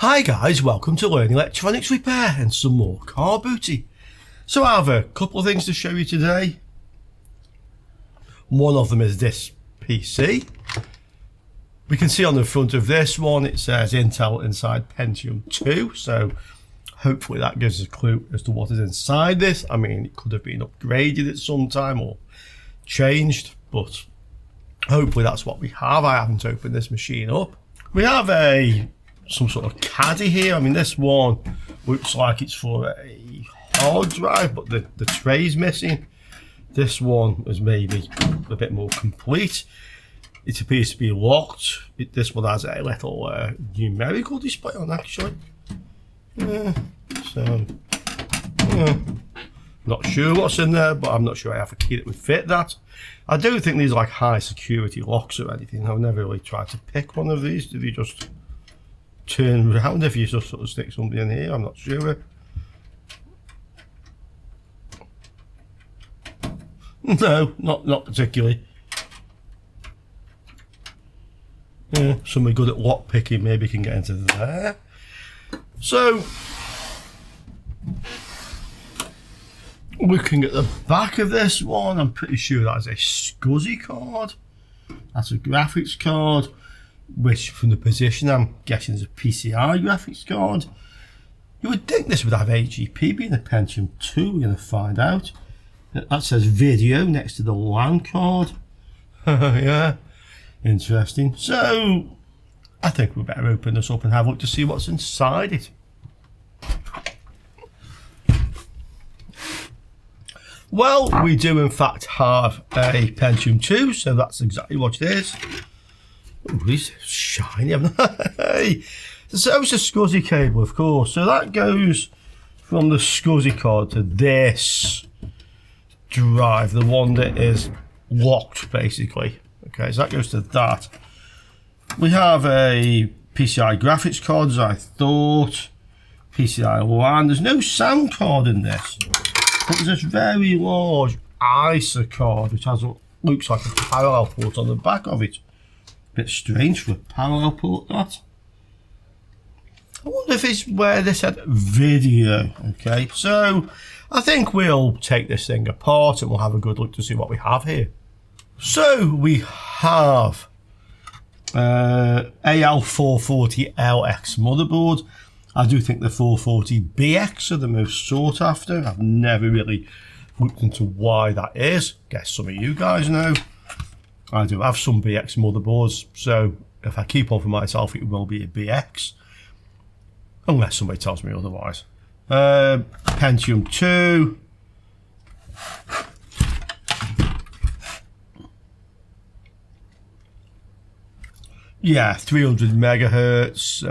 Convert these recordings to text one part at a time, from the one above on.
Hi guys, welcome to Learning Electronics Repair and some more car booty. So I have a couple of things to show you today. One of them is this PC. We can see on the front of this one it says Intel inside Pentium 2, so hopefully that gives us a clue as to what is inside this. I mean, it could have been upgraded at some time or changed, but hopefully that's what we have. I haven't opened this machine up. We have some sort of caddy here. I mean, this one looks like it's for a hard drive, but the tray's missing. This one is maybe a bit more complete. It appears to be locked. This one has a little numerical display on, actually. Not sure what's in there, but I'm not sure I have a key that would fit that. I don't think these are like high security locks or anything. I've never really tried to pick one of these. Do they just turn around if you just sort of stick something in here? I'm not sure. No, not particularly. Yeah, somebody good at lock picking maybe can get into there. So, looking at the back of this one, I'm pretty sure that's a SCSI card. That's a graphics card, which from the position I'm guessing is a PCI graphics card. You would think this would have HEP, being a Pentium 2, we're going to find out. That says video next to the LAN card. Yeah, interesting. So, I think we better open this up and have a look to see what's inside it. Well, we do in fact have a Pentium 2, so that's exactly what it is. Oh, it's shiny. So it's a SCSI cable, of course. So that goes from the SCSI card to this drive, the one that is locked, basically. Okay, so that goes to that. We have a PCI graphics card, as I thought. PCI LAN. There's no sound card in this. But there's this very large ISA card, which has looks like a parallel port on the back of it. Bit strange for a parallel port, that. I wonder if it's where they said video. Okay, so I think we'll take this thing apart and we'll have a good look to see what we have here. So we have AL440LX motherboard. I do think the 440BX are the most sought after. I've never really looked into why that is. Guess some of you guys know. I do have some BX motherboards, so if I keep one for myself, it will be a BX. Unless somebody tells me otherwise. Pentium 2. Yeah, 300 megahertz,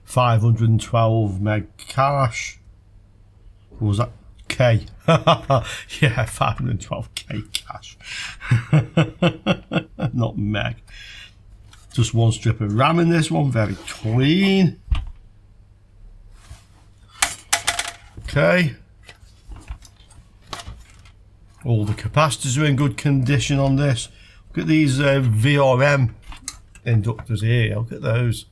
512 meg cache. What was that? K. Yeah, 512K cache. Not meg. Just one strip of RAM in this one, very clean. Okay. All the capacitors are in good condition on this. Look at these VRM inductors here. Look at those.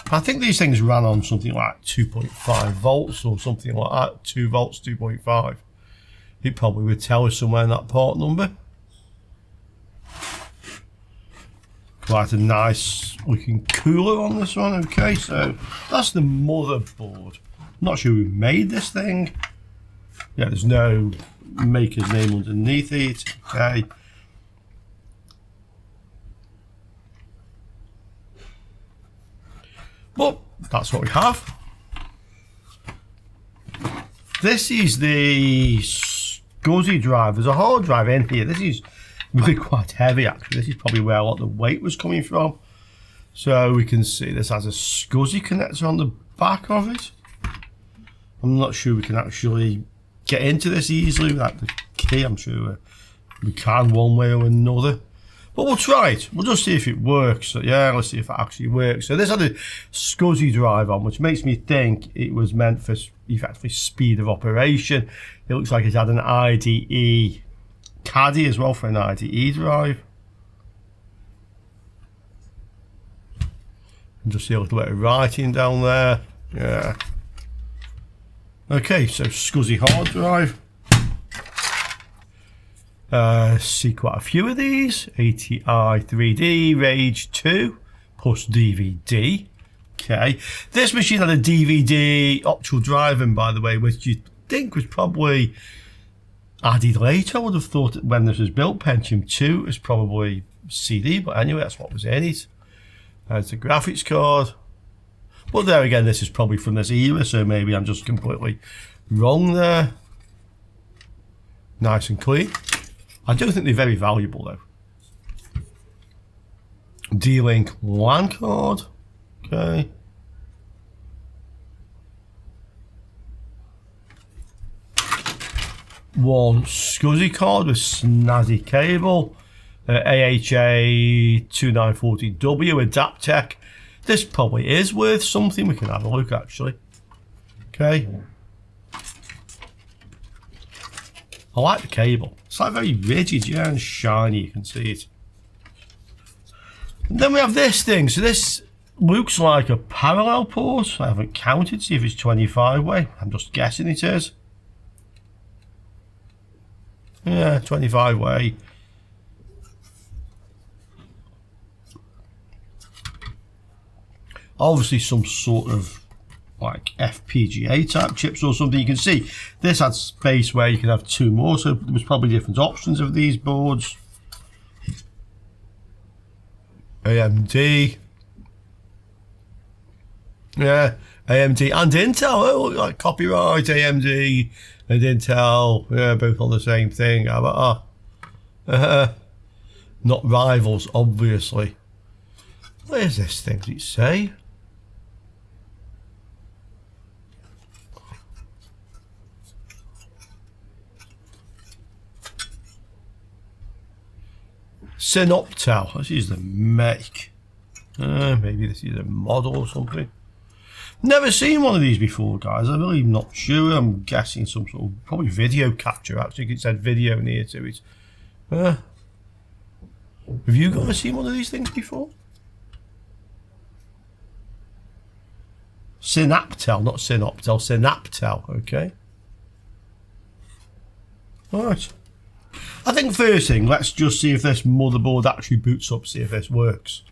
I think these things ran on something like 2.5 volts or something like that. 2 volts, 2.5. It probably would tell us somewhere in that part number. Quite a nice looking cooler on this one. Okay, so that's the motherboard. Not sure who made this thing. Yeah, there's no maker's name underneath it. Okay. But that's what we have. This is the SCSI drive. There's a hard drive in here. This is really quite heavy, actually. This is probably where a lot of the weight was coming from. So we can see this has a SCSI connector on the back of it. I'm not sure we can actually get into this easily without the key. I'm sure we can one way or another. But we'll try it. We'll just see if it works. So yeah, let's see if it actually works. So this had a SCSI drive on, which makes me think it was meant for effectively speed of operation. It looks like it had an IDE caddy as well for an IDE drive. And just see a little bit of writing down there. Yeah. Okay, so SCSI hard drive. See quite a few of these. ATI 3D, Rage 2, plus DVD. Okay, this machine had a DVD optical drive in, by the way, which you think was probably added later. I would have thought that when this was built, Pentium 2 is probably CD, but anyway, that's what was in it. There's the graphics card. But there again, this is probably from this era, so maybe I'm just completely wrong there. Nice and clean. I don't think they're very valuable though. D-Link LAN card. Okay. One SCSI card with snazzy cable. AHA 2940W Adaptec. This probably is worth something. We can have a look actually. Okay. I like the cable. It's like very rigid, yeah, and shiny. You can see it. And then we have this thing. So this looks like a parallel port. I haven't counted. See if it's 25 way. I'm just guessing it is. Yeah, 25 way. Obviously some sort of like FPGA type chips or something. You can see this had space where you can have two more, so there was probably different options of these boards. AMD. Yeah, AMD and Intel. Oh, look, like copyright, AMD and Intel. Yeah, both on the same thing. Not rivals, obviously. Where's this thing? Does it say? Synoptel. This is the make. Maybe this is a model or something. Never seen one of these before, guys. I'm really not sure. I'm guessing some sort of probably video capture. Actually, it said video near to it. Have you guys seen one of these things before? Synaptel, not Synoptel. Synaptel. Okay. All right. I think first thing, let's just see if this motherboard actually boots up, see if this works.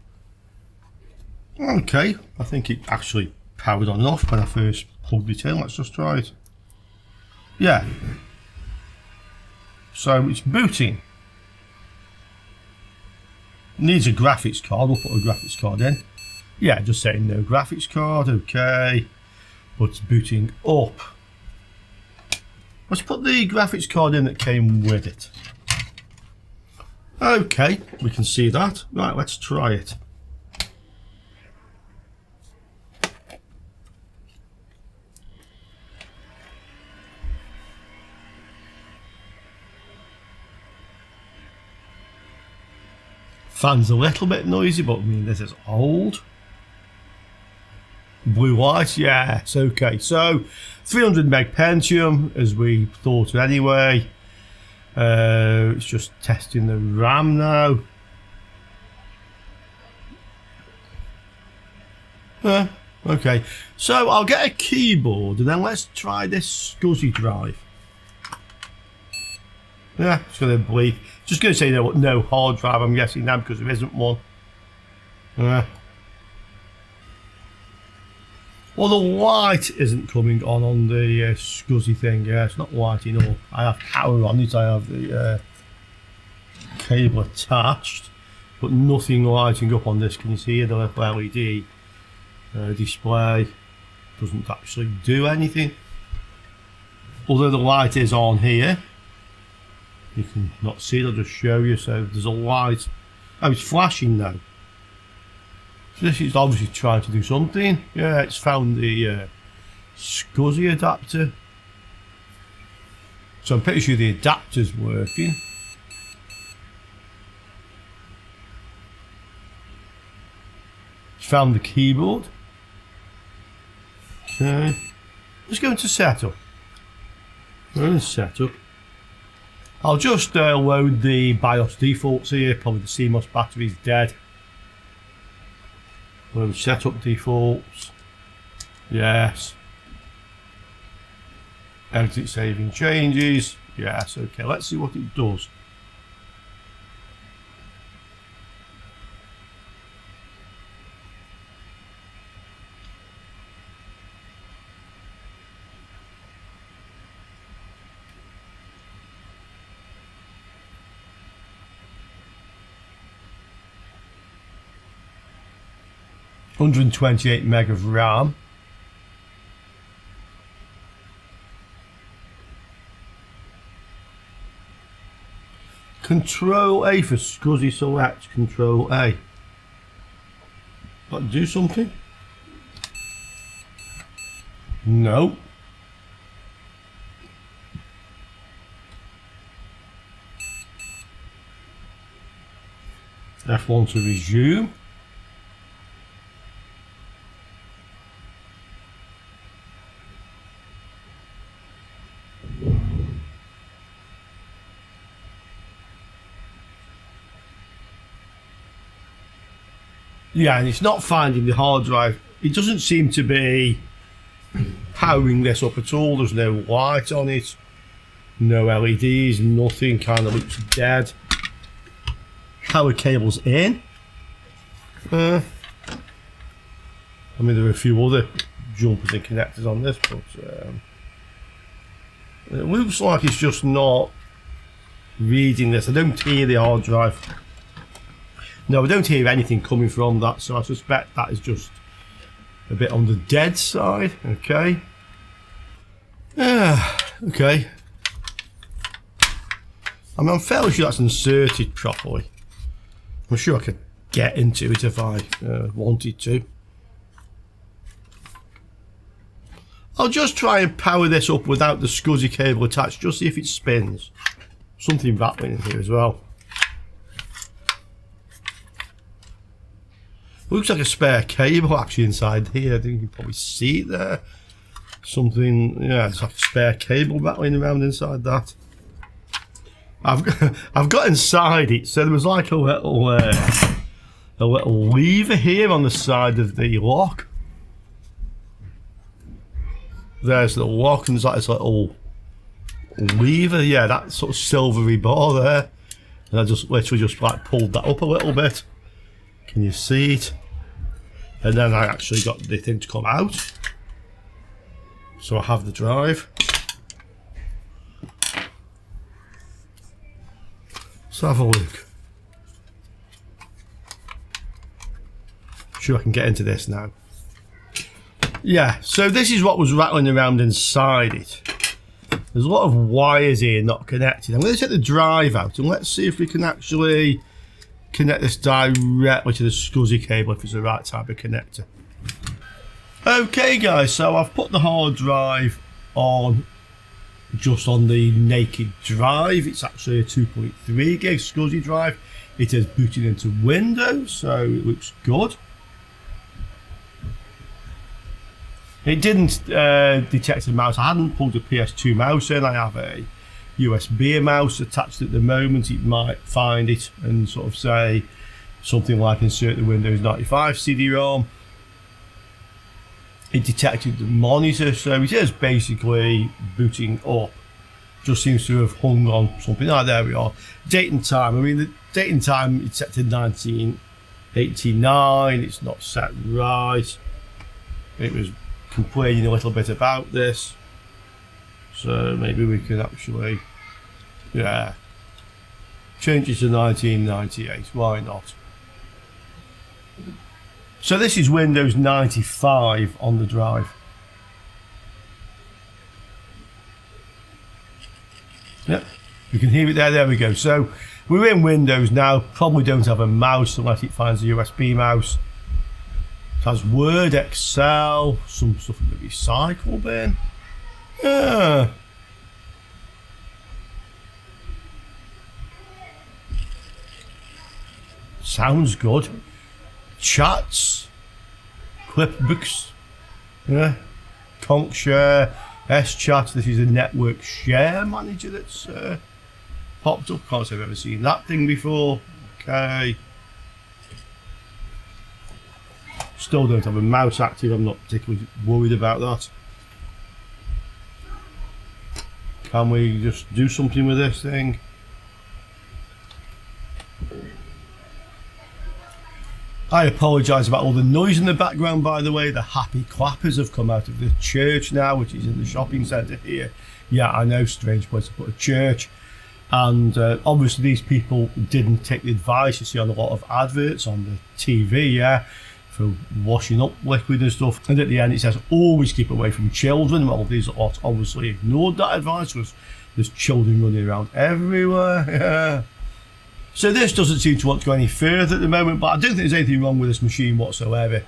Okay, I think it actually powered on and off when I first plugged it in. Let's just try it. Yeah. So it's booting. Needs a graphics card, we'll put a graphics card in. Yeah, just saying no graphics card, okay. But it's booting up. Let's put the graphics card in that came with it. Okay, we can see that. Right, let's try it. Fan's a little bit noisy, but I mean, this is old. Blue light, yeah, it's okay. So 300 meg Pentium, as we thought anyway. It's just testing the RAM now. Okay, so I'll get a keyboard and then let's try this SCSI drive. Yeah, it's going to bleep. Just going to say no hard drive, I'm guessing now, because there isn't one. Well, the light isn't coming on the SCSI thing. Yeah, it's not lighting up. I have power on it. I have the cable attached, but nothing lighting up on this. Can you see the little LED display? Doesn't actually do anything. Although the light is on here, you can not see it. I'll just show you. So there's a light. Oh, it's flashing now. So this is obviously trying to do something. Yeah, it's found the SCSI adapter. So I'm pretty sure the adapter's working. It's found the keyboard. Okay. Let's go into setup. We're in setup. I'll just load the BIOS defaults here. Probably the CMOS battery's dead. Set up defaults. Yes. Exit saving changes. Yes, okay, let's see what it does. (128 meg of RAM). Control A for SCSI select. Control A. Got to do something? No. F1 to resume. Yeah, and it's not finding the hard drive. It doesn't seem to be powering this up at all. There's no light on it, no LEDs, nothing. Kind of looks dead. Power cable's in. I mean, there are a few other jumpers and connectors on this, but it looks like it's just not reading this. I don't hear the hard drive. No, I don't hear anything coming from that, so I suspect that is just a bit on the dead side. Okay. Okay. I mean, I'm fairly sure that's inserted properly. I'm sure I could get into it if I wanted to. I'll just try and power this up without the SCSI cable attached, just see if it spins. Something rattling in here as well. Looks like a spare cable actually inside here. I think you can probably see it there. Something, yeah, it's like a spare cable rattling around inside that. I've got inside it, so there was like a little lever here on the side of the lock. There's the lock, and there's like this little lever, yeah, that sort of silvery bar there. And I just literally just like pulled that up a little bit. Can you see it? And then I actually got the thing to come out. So I have the drive. Let's have a look. Sure I can get into this now. Yeah, so this is what was rattling around inside it. There's a lot of wires here not connected. I'm going to take the drive out and let's see if we can actually connect this directly to the SCSI cable if it's the right type of connector. Okay guys, so I've put the hard drive on just on the naked drive. It's actually a 2.3 gig SCSI drive. It is booted into Windows, so it looks good. It didn't detect a mouse. I hadn't pulled a PS2 mouse in. I have a USB mouse attached at the moment. It might find it and sort of say something like insert the Windows 95 CD-ROM. It detected the monitor, so it is basically booting up. Just seems to have hung on something. Ah, there we are. Date and time. I mean, the date and time it's set to 1989. It's not set right. It was complaining a little bit about this, so maybe we can actually, yeah, change it to 1998. Why not? So this is Windows 95 on the drive. Yep, you can hear it there. There we go. So we're in Windows now. Probably don't have a mouse unless it finds a USB mouse. It has Word, Excel, some stuff in the recycle bin. Yeah. Sounds good. Chats, clipbooks, yeah. Conch share, S-chat. This is a network share manager that's popped up. Can't say I've ever seen that thing before. Okay. Still don't have a mouse active. I'm not particularly worried about that. Can we just do something with this thing? I apologise about all the noise in the background, by the way. The happy clappers have come out of the church now, which is in the shopping centre here. Yeah, I know, strange place to put a church. And obviously these people didn't take the advice you see on a lot of adverts on the TV, yeah, for washing up liquid and stuff. And at the end it says, always keep away from children. Well, these lot obviously ignored that advice, because there's children running around everywhere, yeah. So this doesn't seem to want to go any further at the moment, but I don't think there's anything wrong with this machine whatsoever.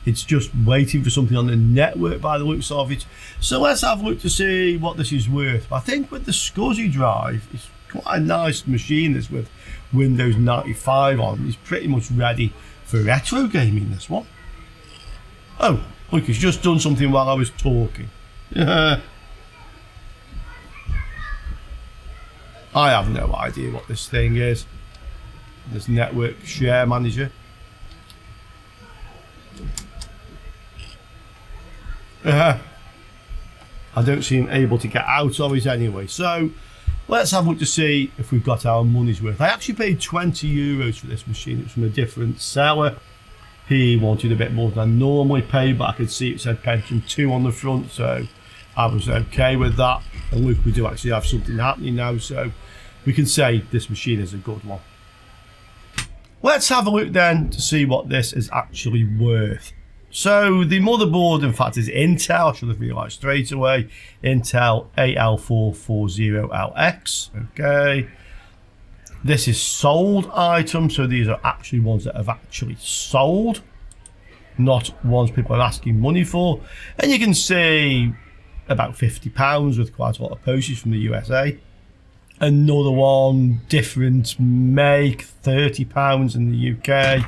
It's just waiting for something on the network by the looks of it. So let's have a look to see what this is worth. I think with the SCSI drive, it's quite a nice machine, this, with Windows 95 on. It's pretty much ready for retro gaming, this one. Oh, look, it's just done something while I was talking. I have no idea what this thing is. This network share manager. I don't seem able to get out of it anyway. So let's have a look to see if we've got our money's worth. I actually paid €20 for this machine. It was from a different seller. He wanted a bit more than I normally pay, but I could see it said Pentium 2 on the front, so I was okay with that. And look, we do actually have something happening now, so we can say this machine is a good one. Let's have a look then to see what this is actually worth. So the motherboard, in fact, is Intel. I should have realised straight away. Intel AL440LX. Okay. This is sold items, so these are actually ones that have actually sold, not ones people are asking money for. And you can see about £50 with quite a lot of postage from the USA. Another one, different make, £30 in the UK.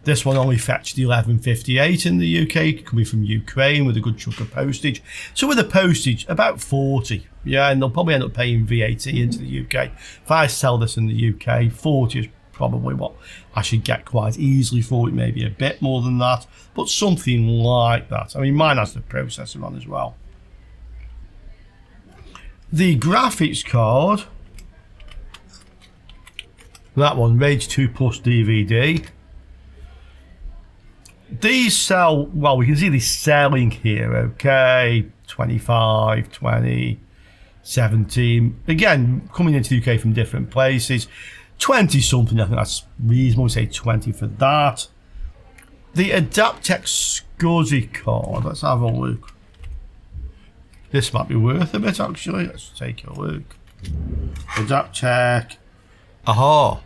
This one only fetched £11.58 in the UK, coming from Ukraine with a good chunk of postage. So with the postage, about 40. Yeah, and they'll probably end up paying VAT into the UK. If I sell this in the UK, 40 is probably what I should get quite easily for it, maybe a bit more than that, but something like that. I mean, mine has the processor on as well. The graphics card, that one, Rage 2 Plus DVD. These sell, well, we can see these selling here, okay, 25, 20, 17. Again, coming into the UK from different places. 20 something, I think that's reasonable, say 20 for that. The Adaptec SCSI card, let's have a look. This might be worth a bit actually. Let's take a look. Adaptec. Aha.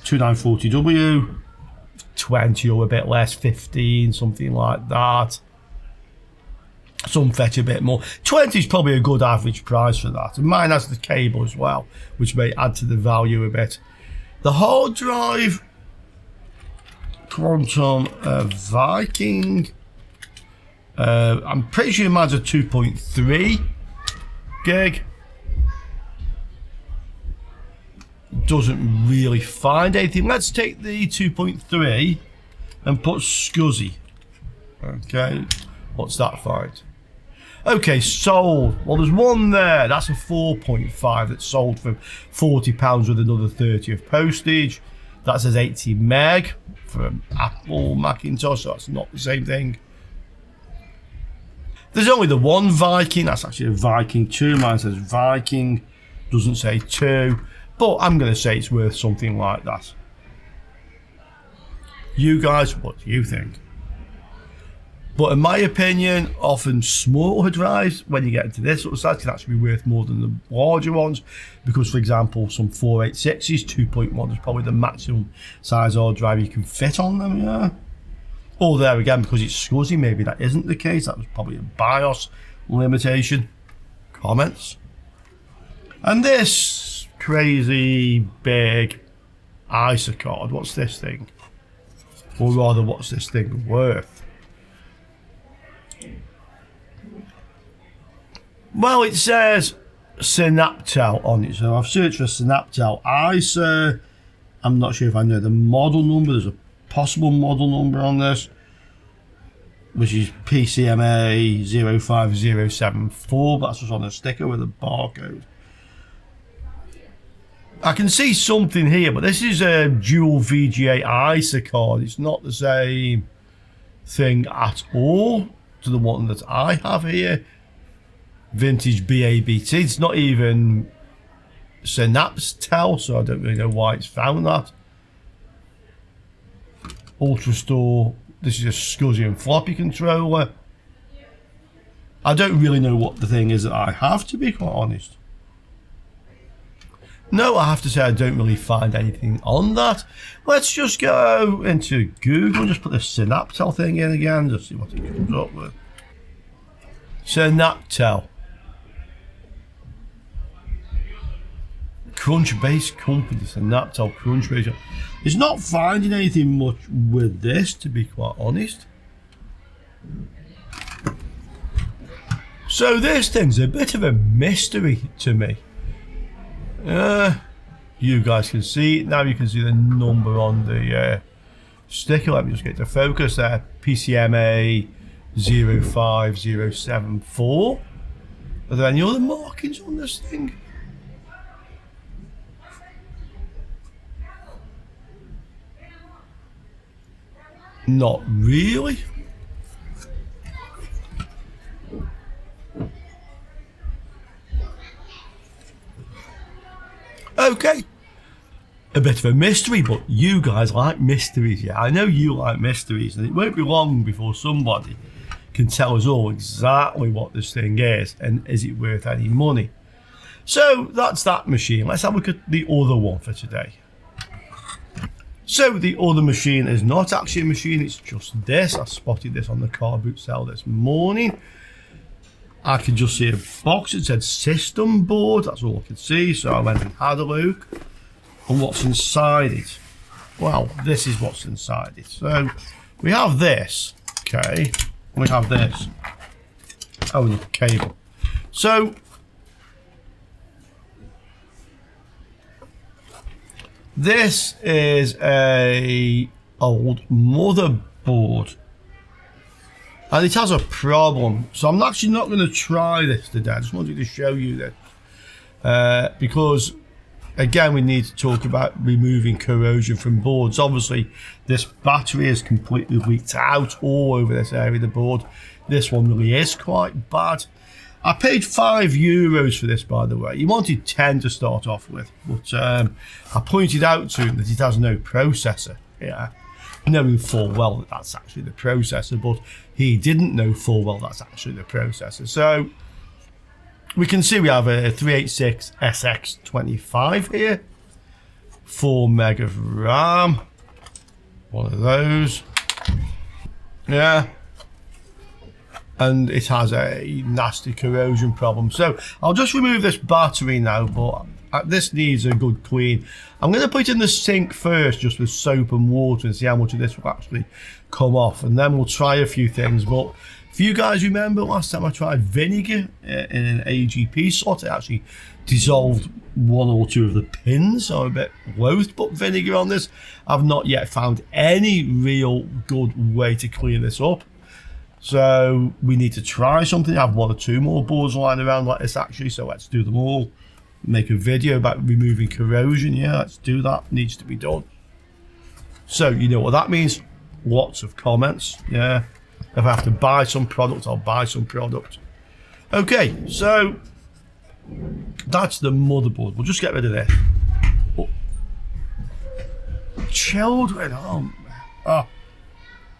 2940W. 20 or a bit less, 15, something like that. Some fetch a bit more. 20 is probably a good average price for that. And mine has the cable as well, which may add to the value a bit. The hard drive, Quantum Viking. I'm pretty sure mine's a 2.3 gig. Doesn't really find anything. Let's take the 2.3 and put SCSI. Okay, what's that find? Okay, sold. Well, there's one there. That's a 4.5 that's sold for £40 with another 30 of postage. That says 80 meg for an Apple Macintosh, so that's not the same thing. There's only the one Viking. That's actually a Viking 2. Mine says Viking, doesn't say 2. But I'm going to say it's worth something like that. You guys, what do you think? But in my opinion, often smaller drives, when you get into this sort of size, can actually be worth more than the larger ones. Because, for example, some 486s, 2.1 is probably the maximum size hard drive you can fit on them, yeah. Or there again, because it's SCSI, maybe that isn't the case. That was probably a BIOS limitation. Comments? And this crazy big ISA card, what's this thing? Or rather, what's this thing worth? Well, it says Synaptel on it, so I've searched for Synaptel ISA. I'm not sure if I know the model number. There's a possible model number on this, which is PCMA 05074, but that's just on a sticker with a barcode. I can see something here, but this is a dual VGA ISA card. It's not the same thing at all to the one that I have here. Vintage BABT. It's not even Synaptel, so I don't really know why it's found that. Ultrastore. This is a SCSI and floppy controller. I don't really know what the thing is that I have, to be quite honest. No, I have to say I don't really find anything on that. Let's just go into Google and just put the Synaptel thing in again, just see what it comes up with. Synaptel. Crunch-based company, Synaptel Crunch-based. It's not finding anything much with this, to be quite honest. So this thing's a bit of a mystery to me. You guys can see it now. You can see the number on the sticker. Let me just get to focus there. PCMA 05074. Are there any other markings on this thing? Not really. Okay, a bit of a mystery, but you guys like mysteries, yeah? I know you like mysteries, and it won't be long before somebody can tell us all exactly what this thing is, and is it worth any money. So that's that machine. Let's have a look at the other one for today. So the other machine is not actually a machine, it's just this. I spotted this on the car boot sale this morning. I could just see a box that said system board, that's all I could see, so I went and had a look. And what's inside it? Well, this is what's inside it. So we have this, okay, we have this. Oh, and the cable. So this is a old motherboard. And it has a problem, so I'm actually not going to try this today. I just wanted to show you this because, again, we need to talk about removing corrosion from boards. Obviously, this battery is completely leaked out all over this area of the board. This one really is quite bad. I paid €5 for this, by the way. He wanted 10 to start off with, but I pointed out to him that it has no processor. Yeah. Knowing full well that that's actually the processor, but he didn't know full well that's actually the processor. So we can see we have a 386 SX25 here, 4 meg of RAM, one of those, yeah, and it has a nasty corrosion problem. So I'll just remove this battery now, but this needs a good clean. I'm going to put it in the sink first, just with soap and water, and see how much of this will actually come off, and then we'll try a few things. But if you guys remember, last time I tried vinegar in an AGP slot, it actually dissolved 1 or 2 of the pins, so I'm a bit loath to put vinegar on this. I've not yet found any real good way to clean this up, so we need to try something. I have 1 or 2 more boards lying around like this actually, so let's do them all. Make a video about removing corrosion. Yeah, let's do that. Needs to be done. So you know what that means. Lots of comments. Yeah, if I have to buy some product, I'll buy some product. Okay, so that's the motherboard. We'll just get rid of this. Oh. Children, oh,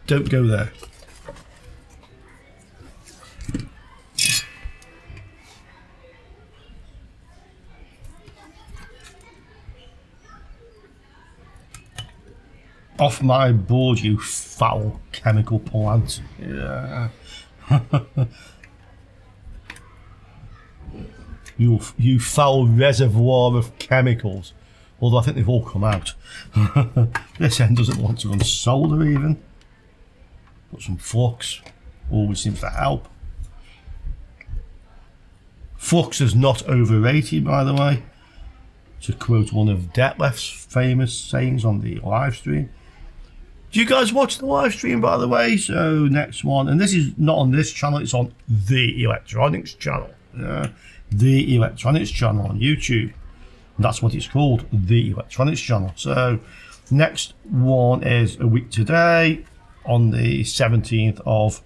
don't go there. Off my board, you foul chemical plant. Yeah. you foul reservoir of chemicals. Although I think they've all come out. This end doesn't want to run solder even. Put some flux. Always seems to help. Flux is not overrated, by the way. To quote one of Detlef's famous sayings on the live stream. Do you guys watch the live stream, by the way? So next one, and this is not on this channel, it's on the electronics channel. The electronics channel on YouTube. And that's what it's called, the electronics channel. So next one is a week today, on the 17th of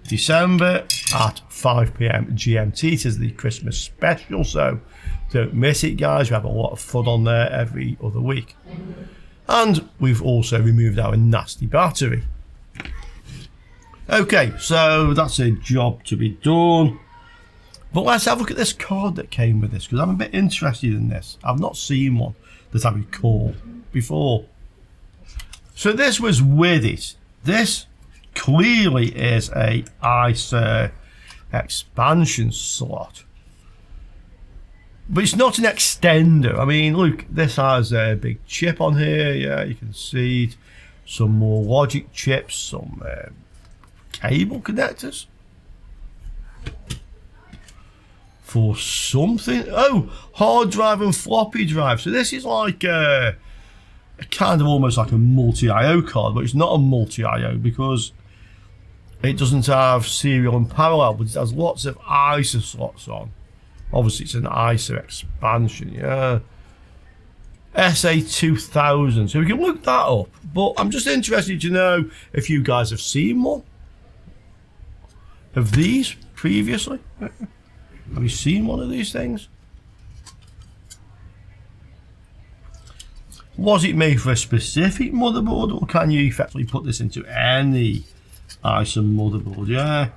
December at 5 PM GMT. It is the Christmas special, so don't miss it, guys. We have a lot of fun on there every other week. And we've also removed our nasty battery. Okay, so that's a job to be done. But let's have a look at this card that came with this, because I'm a bit interested in this. I've not seen one that I recall before. So this was with it. This clearly is a ISA expansion slot. But it's not an extender. I mean, look, this has a big chip on here. Yeah, you can see it. Some more logic chips, some cable connectors. For something. Oh, hard drive and floppy drive. So this is like a kind of almost like a multi-IO card, but it's not a multi-IO because it doesn't have serial and parallel, but it has lots of ISA slots on. Obviously, it's an ISA expansion, yeah. SA2000, so we can look that up. But I'm just interested to know if you guys have seen one of these previously. Have you seen one of these things? Was it made for a specific motherboard, or can you effectively put this into any ISA motherboard? Yeah.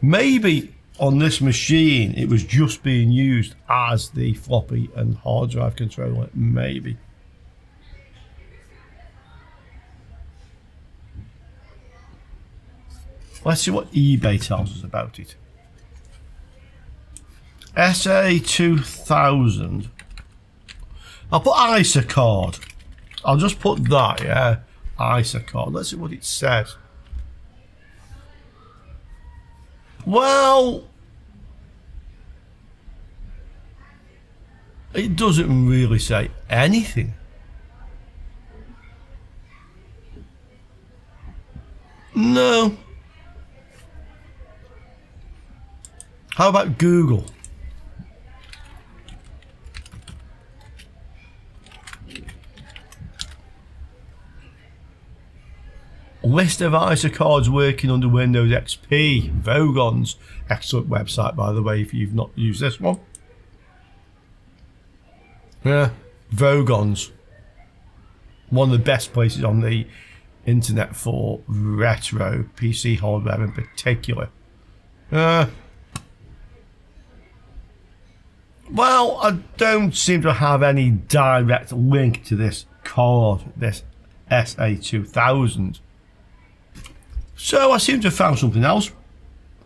Maybe on this machine it was just being used as the floppy and hard drive controller. Maybe. Let's see what eBay tells us about it. SA2000. I'll put ISA card. I'll just put that, yeah. ISA card. Let's see what it says. Well, it doesn't really say anything. No. How about Google? List of ISA cards working under Windows XP. Vogon's excellent website, by the way, if you've not used this one. Yeah, Vogon's one of the best places on the internet for retro PC hardware in particular. Well, I don't seem to have any direct link to this card, this SA2000. So I seem to have found something else.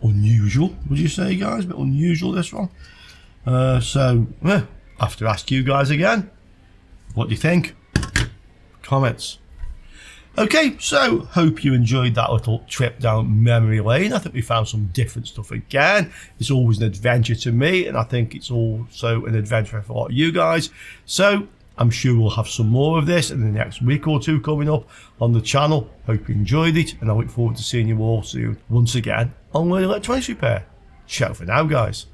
Unusual, would you say, guys? A bit unusual, this one. So, I have to ask you guys again. What do you think? Comments. Okay, so hope you enjoyed that little trip down memory lane. I think we found some different stuff again. It's always an adventure to me, and I think it's also an adventure for a lot of you guys. So I'm sure we'll have some more of this in the next week or two coming up on the channel. Hope you enjoyed it, and I look forward to seeing you all soon once again on Electronics Repair. Ciao for now, guys.